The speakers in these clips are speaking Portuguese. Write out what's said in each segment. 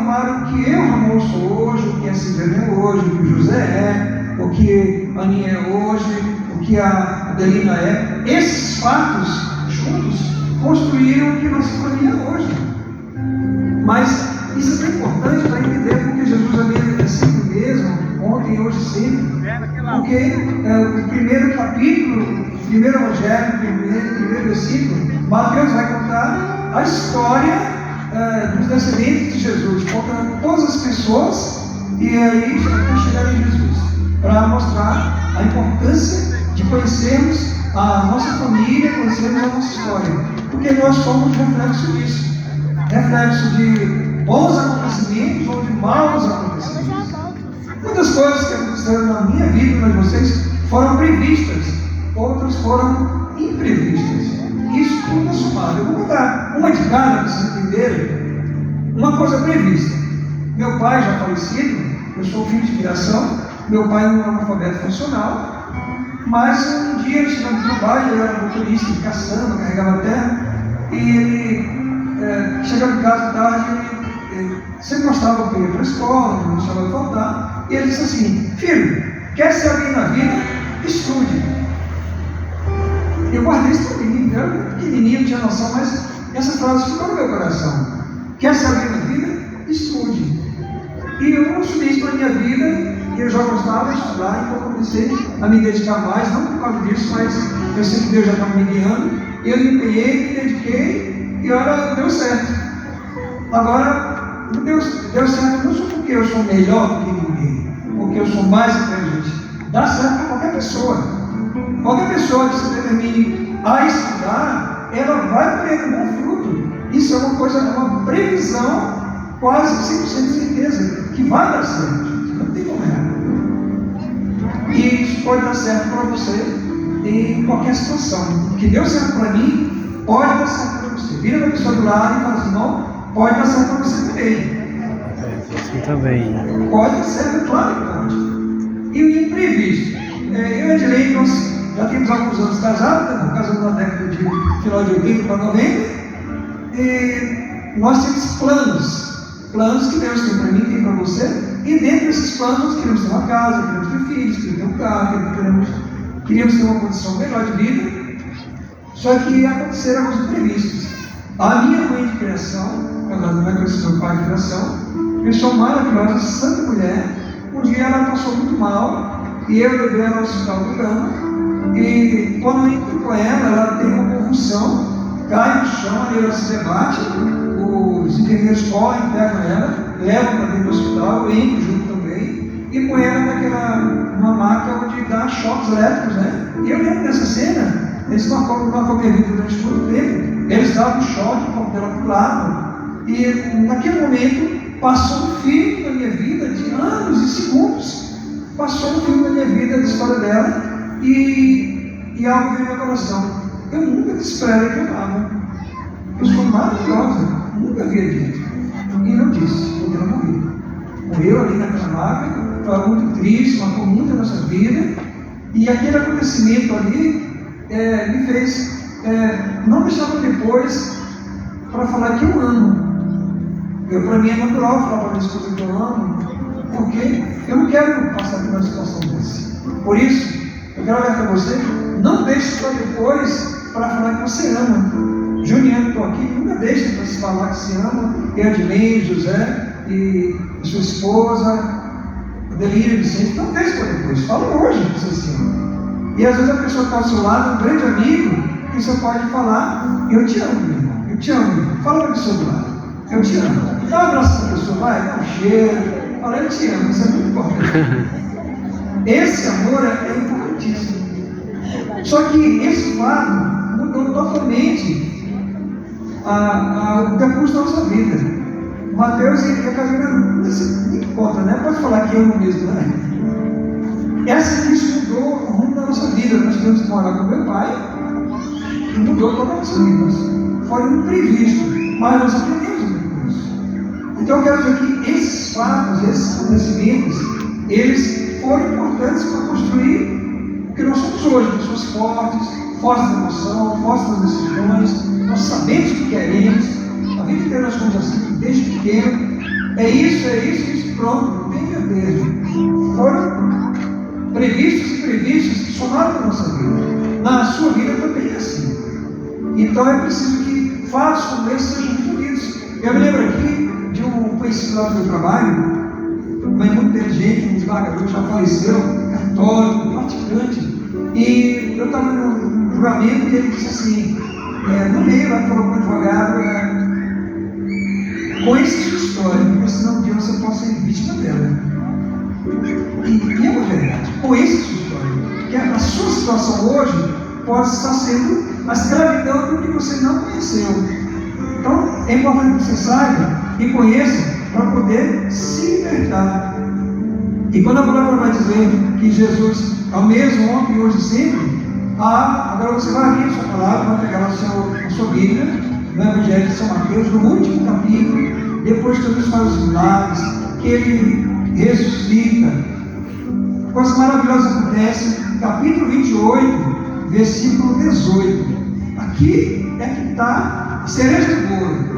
formaram o que eu, Ramon, sou hoje, o que a Silvia é hoje, o que o José é, o que a Aninha é hoje, o que a Adelina é. Esses fatos juntos construíram o que nossa família é hoje. Mas isso é bem importante para entender porque Jesus é sempre mesmo, ontem, hoje e sempre. Porque o primeiro capítulo, o primeiro evangelho, o primeiro versículo, Mateus vai contar a história dos descendentes de Jesus, conta todas as pessoas e aí até chegar em Jesus, para mostrar a importância de conhecermos a nossa família, conhecermos a nossa história, porque nós somos reflexo disso, reflexo de bons acontecimentos ou de maus acontecimentos. Muitas coisas que aconteceram na minha vida e nas de vocês foram previstas, outras foram imprevistas. Isso tudo é somado. Eu vou contar uma de cada para vocês entenderem. Uma coisa prevista. Meu pai já falecido, eu sou filho de criação, meu pai é um analfabeto funcional, mas um dia ele chegou no trabalho, eu era motorista de caçamba, carregava terra, e ele chegava em casa tarde, ele sempre gostava de ir para a escola, não deixava de faltar, e ele disse assim: filho, quer ser alguém na vida? Estude. Eu guardei isso para mim, eu era pequenininho, não tinha noção, mas essa frase ficou no meu coração. Quer ser alguém na vida? Estude. E eu assumi isso para a minha vida, e eu já gostava de estudar, então eu comecei a me dedicar mais, não por causa disso, mas eu sei que Deus já estava me guiando, e eu me empenhei, me dediquei, e olha, deu certo. Agora, deu certo não só porque eu sou melhor do que ninguém, porque eu sou mais inteligente, dá certo para qualquer pessoa. Qualquer pessoa que se determine a estudar, ela vai colher um bom fruto. Isso é uma coisa, é uma previsão, quase 100% de certeza, que vai dar certo. Não tem como errar. E isso pode dar certo para você em qualquer situação. O que deu certo para mim, pode dar certo para você. Vira para a pessoa do lado e fala assim: não, pode dar certo para você também. Pode dar certo, claro que pode. E o imprevisto. Eu e a Edilene, nós já temos alguns anos casados, né? Casamos na década de final de 80 para 90, e nós temos planos que Deus tem para mim, tem para você, e dentro desses planos nós queremos ter uma casa, queremos ter filhos, queremos ter um carro, queríamos ter uma condição melhor de vida, só que aconteceram alguns imprevistos. A minha mãe de criação, não é que eu sou meu pai de criação, pessoa maravilhosa, santa mulher, um dia ela passou muito mal, e eu levei ela ao hospital do Gama, e quando eu entro com ela tem uma convulsão, cai no chão, ela se debate, os enfermeiros correm, pegam ela, levam para dentro do hospital, eu entro junto também, e com ela numa maca onde dá choques elétricos, né? E eu lembro dessa cena, eles marcou minha vida durante muito tempo, eles davam choque, como ela pulava, e naquele momento passou um filme na minha vida de anos e segundos, passou um filme na minha vida, da história dela, e algo veio no meu coração. Eu nunca disse para ela que eu amava. Eu sou maravilhosa, nunca havia dito. E não disse, porque ela morreu. Morreu ali naquela maca, foi muito triste, marcou muito a nossa vida. E aquele acontecimento ali me fez não deixar para depois para falar que eu amo. Para mim é natural falar para minha esposa que eu amo, porque eu não quero passar por uma situação dessa. Por isso, eu quero alertar você, não deixe para depois para falar que você ama. Juliano, estou aqui, nunca deixe para se falar que se ama. Edilene, José e sua esposa, Adelina, Vicente, não deixe para depois. Fala hoje que você se ama. E às vezes a pessoa está ao seu lado, um grande amigo, que você pode falar: eu te amo, meu irmão, eu te amo, meu irmão. Fala para a pessoa do lado: eu te amo. Dá um abraço para a pessoa, vai, dá um cheiro. Fala: eu te amo, isso é muito importante. Esse amor é importantíssimo. Só que esse fato mudou totalmente o percurso da nossa vida. Mateus e a Camila nem conta, né? Pode falar que eu mesmo, né? Isso mudou o rumo da nossa vida. Nós tivemos que morar com meu pai e mudou toda a nossa vida. Foi um imprevisto, mas nós aprendemos muito com isso. Então eu quero dizer que esses fatos, esses acontecimentos, eles foram importantes para construir o que nós somos hoje, pessoas fortes da emoção, fortes das decisões. Nós sabemos o que queremos, a vida inteira nós somos assim, desde pequeno, é isso, pronto, não tem meu Deus. Foram previstos e imprevistos que somaram para a nossa vida. Na sua vida também é assim. Então é preciso que fatos como esse sejam resolvidos. Eu me lembro aqui de um conhecido lá do meu trabalho, mas muito inteligente, um desembargador, já faleceu, católico, praticante. E eu estava no julgamento e ele disse assim, no meio, lá falou com o advogado, conheça sua história, porque senão um dia você pode ser vítima dela. E é uma verdade, conheça sua história, porque a sua situação hoje pode estar sendo a escravidão do que você não conheceu. Então é importante que você saiba e conheça para poder se libertar. E quando a palavra vai dizer que Jesus é o mesmo ontem, hoje e sempre, agora você vai abrir a sua palavra, vai pegar a sua Bíblia, no Evangelho de São Mateus, no último capítulo, depois que Jesus faz os milagres, que ele ressuscita, coisa maravilhosa acontece, capítulo 28, versículo 18. Aqui é que está a cereja do bolo.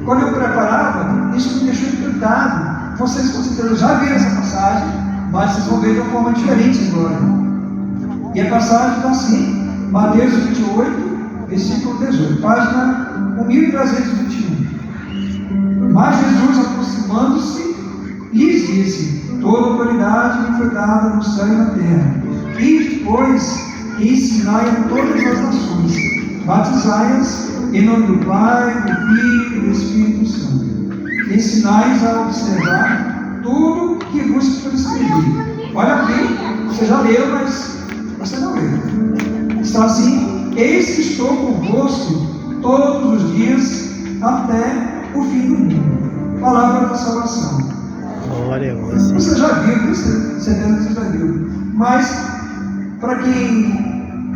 Quando eu preparava, isso me deixou encantado. Vocês com certeza já viram essa passagem, mas vocês vão ver de uma forma diferente agora. E a passagem está assim, Mateus 28, versículo 18, página 1321. Mas Jesus, aproximando-se, lhes disse: toda autoridade me foi dada no céu e na terra. E depois ensinai a todas as nações, batizai-as em nome do Pai, do Filho e do Espírito Santo. Ensinai-os a observar tudo que vos prescrevi. Olha aqui, você já leu, mas você não leu. Está assim: eis que estou convosco todos os dias até o fim do mundo. Palavra da salvação. Glória a você. Você já viu, tenho certeza que você já viu. Mas, para quem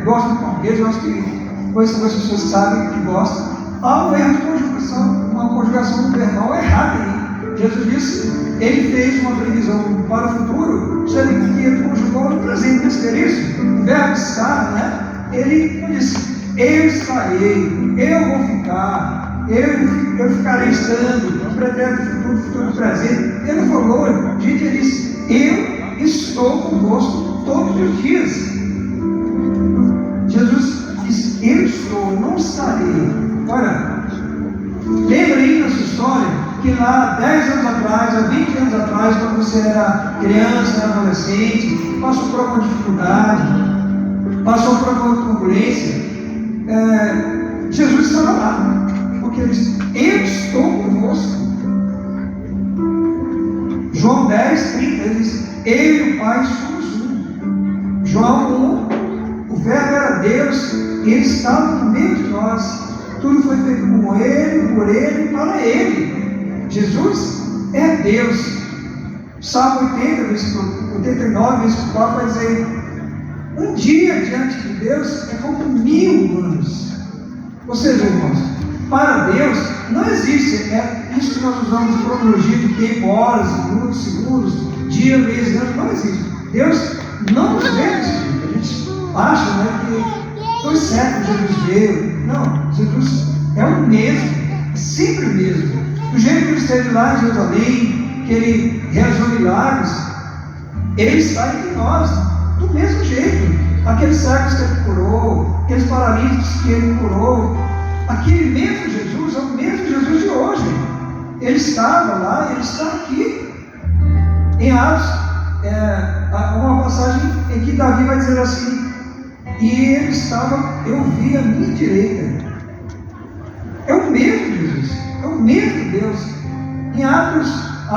gosta de português, eu acho que algumas pessoas sabem que gostam, há um erro de conjugação, uma conjugação verbal errada aí. Jesus disse, ele fez uma previsão para o futuro, sendo que ele conjugou no presente. Perceber isso? O verbo estar, né? Ele não disse, eu estarei, eu vou ficar, eu ficarei estando, pretérito futuro presente. Ele não falou, gente, ele disse, eu estou convosco todos os dias. Jesus disse, eu estou, não estarei. Olha, lembra aí na sua história que lá 10 anos atrás, há 20 anos atrás, quando você era criança, era adolescente, passou por alguma dificuldade, passou por alguma turbulência, Jesus estava lá, porque ele disse, eu estou convosco. João 10, 30, ele diz, eu e o Pai somos um. João 1, o verbo era Deus, e ele estava no meio de nós. Tudo foi feito com ele, por ele e para ele. Jesus é Deus. Salmo 80, versículo 89, versículo 4 vai dizer, um dia diante de Deus é como 1000 anos. Ou seja, irmãos, para Deus não existe isso que nós usamos de cronologia de tempo, horas, minutos, segundos, dia, mês, ano, não existe. Deus não nos vê desse jeito. A gente acha, que foi séculos Jesus veio. Não, Jesus é o mesmo, é sempre o mesmo. Do jeito que ele esteve lá em Jerusalém, que ele realizou milagres, ele está entre nós, do mesmo jeito. Aqueles cegos que ele curou, aqueles paralíticos que ele curou, aquele mesmo Jesus é o mesmo Jesus de hoje. Ele estava lá, ele está aqui. Em Atos, uma passagem em que Davi vai dizer assim, e ele estava, eu vi à minha direita. É o mesmo Jesus, é o mesmo Deus. Em Atos 1,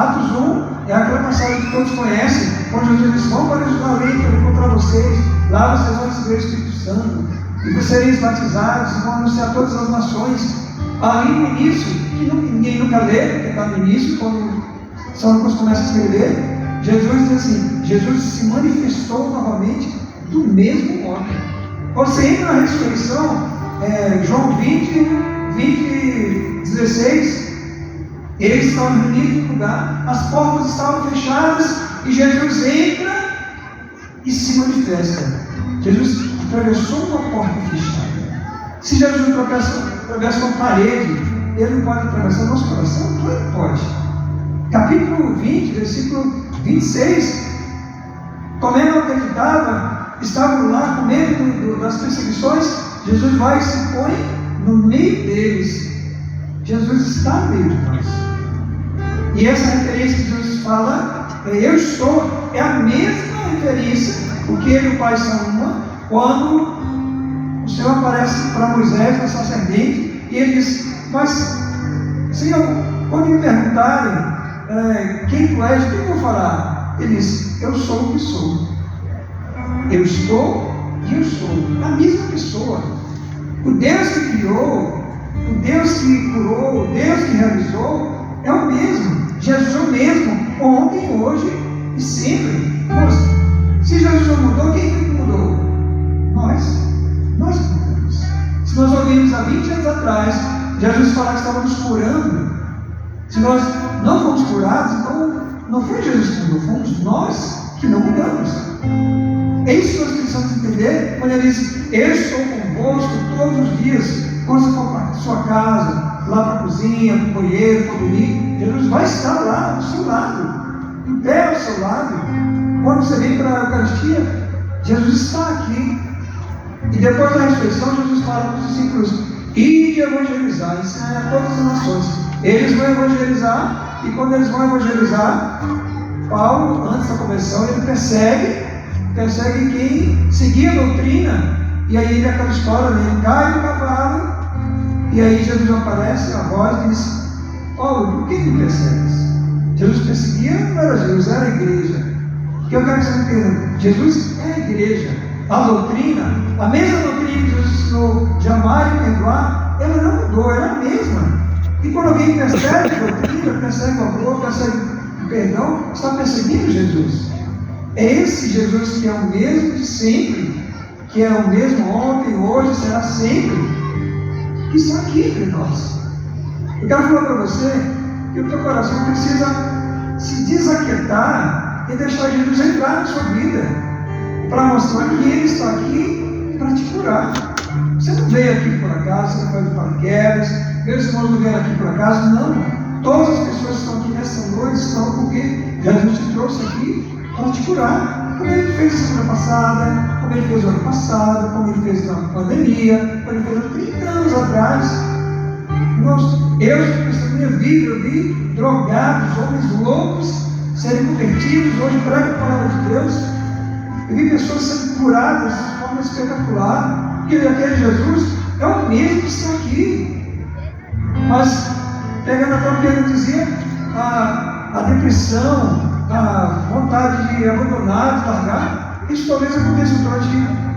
é aquela passagem que todos conhecem, onde Jesus diz, vão para Jerusalém para encontrar vocês, lá vocês vão receber o Espírito Santo, e vocês sereis batizados, e vão anunciar a todas as nações. Ali no início, que ninguém nunca lê, porque está no início, quando São Lucas começa a escrever, Jesus diz assim, Jesus se manifestou novamente do mesmo modo. Você entra na ressurreição, João 20, 16, eles estavam reunidos no lugar, as portas estavam fechadas, e Jesus entra e se manifesta. Jesus atravessou uma porta fechada. Se Jesus atravessa uma parede, ele não pode atravessar o nosso coração? Claro que pode. Capítulo 20, versículo 26. Tomé não acreditava, estavam lá com medo das perseguições. Jesus vai e se põe no meio deles. Jesus está no meio de nós. E essa referência que Jesus fala, eu estou, é a mesma referência, porque ele e o Pai são uma, quando o Senhor aparece para Moisés, na serpente, e ele diz: mas, Senhor, quando me perguntarem quem tu és, o que eu vou falar? Ele diz: eu sou o que sou. Eu estou e eu sou. A mesma pessoa. O Deus que criou, o Deus que curou, o Deus que realizou, é o mesmo. Jesus é o mesmo, ontem, hoje e sempre. Se Jesus não mudou, quem foi que mudou? Nós mudamos. Se nós ouvimos há 20 anos atrás Jesus falar que estava nos curando, se nós não fomos curados, então não foi Jesus que mudou, fomos nós que não mudamos. É isso que nós precisamos entender quando ele diz: eu estou convosco todos os dias. Quando você for para a sua casa, lá para a cozinha, para o banheiro, para dormir, Jesus vai estar lá do seu lado, em pé ao seu lado. Quando você vem para a Eucaristia, Jesus está aqui. E depois da ressurreição, Jesus fala para os discípulos: ide evangelizar, ensinar a todas as nações. Eles vão evangelizar, e quando eles vão evangelizar, Paulo, antes da conversão, ele persegue quem seguia a doutrina. E aí ele, aquela história, ele cai do cavalo, e aí Jesus aparece, a voz diz: Paulo, por que me persegues? Jesus perseguia, não era Jesus, era a igreja. O que eu quero que você entenda: Jesus é a igreja. A doutrina, a mesma doutrina que Jesus ensinou de amar e perdoar, ela não mudou, ela é a mesma. E quando alguém persegue a doutrina, persegue o amor, persegue o perdão, está perseguindo Jesus. É esse Jesus que é o mesmo de sempre, que é o mesmo ontem, hoje, será sempre, que está aqui entre nós. Eu quero falar para você que o teu coração precisa se desaquietar e deixar Jesus entrar na sua vida, para mostrar que Ele está aqui para te curar. Você não veio aqui por acaso, você não vai de paraquedas, meus irmãos não vieram aqui por acaso, não. Todas as pessoas que estão aqui nessa noite estão porque Jesus te trouxe aqui para te curar. Como Ele fez a semana passada, como Ele fez o ano passado, como Ele fez na pandemia, como Ele fez há 30 anos atrás. Irmãos, eu já fiz a minha vida, eu vi drogados, homens loucos serem convertidos, hoje prego a palavra de Deus. Eu vi pessoas sendo curadas de forma espetacular, porque aquele Jesus é o mesmo que está aqui. Mas, pegando até o que ele dizia, a depressão, a vontade de abandonar, de largar, isso talvez aconteça durante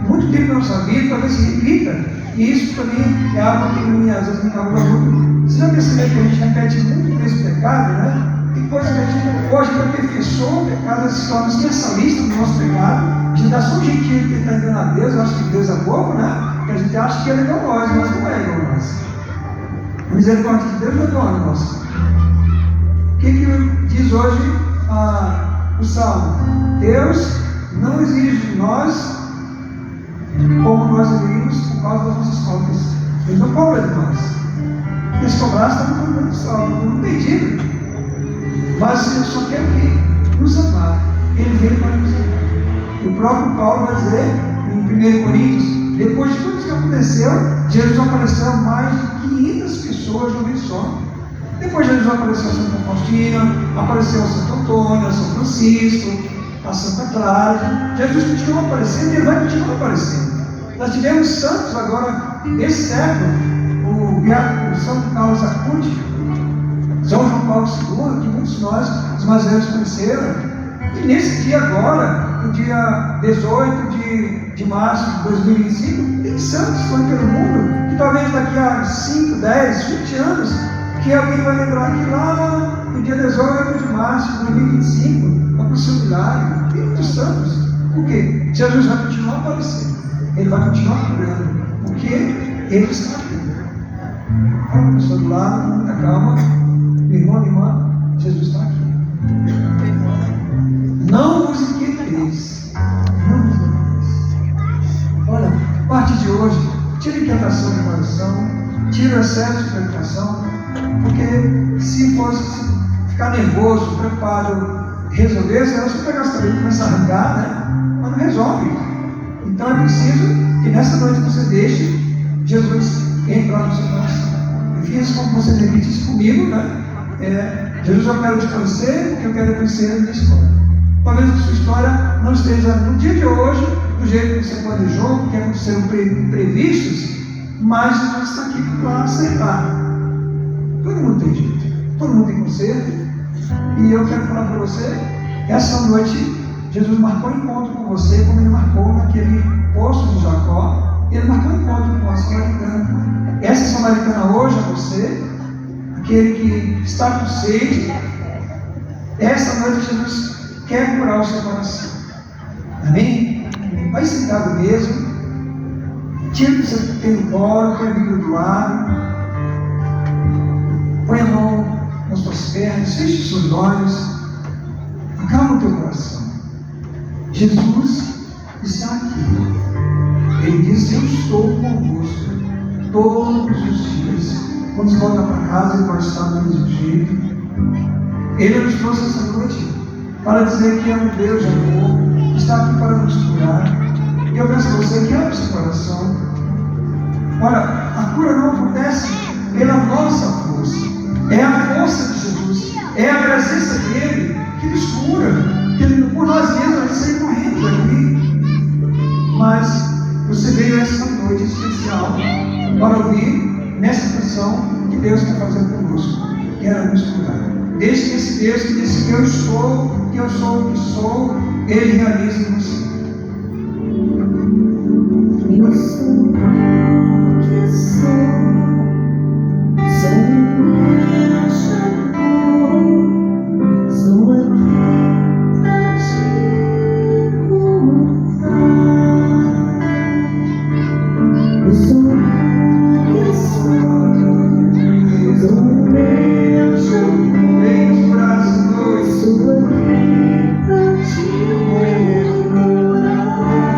muito tempo na nossa vida, talvez se repita, e isso também é algo que às vezes me causa muito. Você já percebeu que a gente repete muito esse pecado, né? Tem coisa que a gente hoje aperfeiçoa o pecado, se torna especialista no nosso pecado. A gente dá só um jeitinho de tentar enganar Deus. Eu acho que Deus é bobo, né? Porque a gente acha que Ele é igual a nós, mas não é igual a nós. A misericórdia de Deus não é igual a nós. O que diz hoje o Salmo? Deus não exige de nós como nós exigimos por causa das nossas faltas. Ele não cobra de nós. Porque se cobrasse, estava cobrando o Salmo, não pedido. Mas Ele só quer que nos amar. Ele veio para nos amar. O próprio Paulo vai dizer em 1 Coríntios, depois de tudo isso que aconteceu, Jesus apareceu a mais de 500 pessoas de uma vez só. Depois Jesus apareceu a Santa Faustina, apareceu a Santo Antônio, a São Francisco, a Santa Clara. Jesus continua aparecendo e Ele vai continuar aparecendo. Nós tivemos santos agora, nesse século, o Santo Carlos Acutis, São João Paulo II, que muitos de nós, os mais velhos, conheceram. E nesse dia agora, no dia 18 de março de 2025, tem santos que estão pelo mundo, que talvez daqui a 5, 10, 20 anos, que alguém vai lembrar que lá no dia 18 de março de 2025, aconteceu um milagre. Tem muitos santos. Por quê? Jesus vai continuar aparecendo. Ele vai continuar curando. Porque Ele está aqui. Olha a pessoa do lado, muita calma. Meu irmão, minha irmã, Jesus está aqui. Não vos inquieteis. Não vos inquieteis. Olha, a partir de hoje, tira a inquietação do coração, tira o excesso de preocupação, porque se fosse ficar nervoso, preocupado em resolver, se você pegar essa cabeça e começar a arrancar, né? Mas não resolve. Então é preciso que nessa noite você deixe Jesus entrar no seu coração. Eu fiz como você repite isso comigo, né? Jesus, eu quero te conhecer, porque eu quero conhecer a minha história. Talvez a sua história não esteja no dia de hoje, do jeito que você planejou, porque aconteceram imprevistos, mas Jesus está aqui para acertar. Todo mundo tem jeito, todo mundo tem conserto, e eu quero falar para você, essa noite, Jesus marcou encontro com você, como ele marcou naquele poço de Jacó, ele marcou encontro com a samaritana. Essa samaritana hoje é você, aquele que está com sede. Essa noite Jesus quer curar o seu coração. Amém? Vai sentado mesmo. Tira o que você tem no colo, põe a Bíblia do lado. Põe a mão nas suas pernas, feche os seus olhos. Acalma o teu coração. Jesus está aqui. Ele diz: eu estou convosco todos os dias. Quando você volta para casa, ele vai estar do mesmo jeito. Ele nos trouxe essa noite para dizer que é um Deus de amor, que está aqui para nos curar. E eu peço a você que abra seu coração. Olha, a cura não acontece pela nossa força. É a força de Jesus, é a presença dele que nos cura. Que ele, por nós mesmos, vai sair correndo daqui. Mas você veio essa noite especial para ouvir nessa canção que Deus quer fazer conosco, quer nos curar. Desde que esse Deus que disse que eu sou o que sou, Ele realize em você.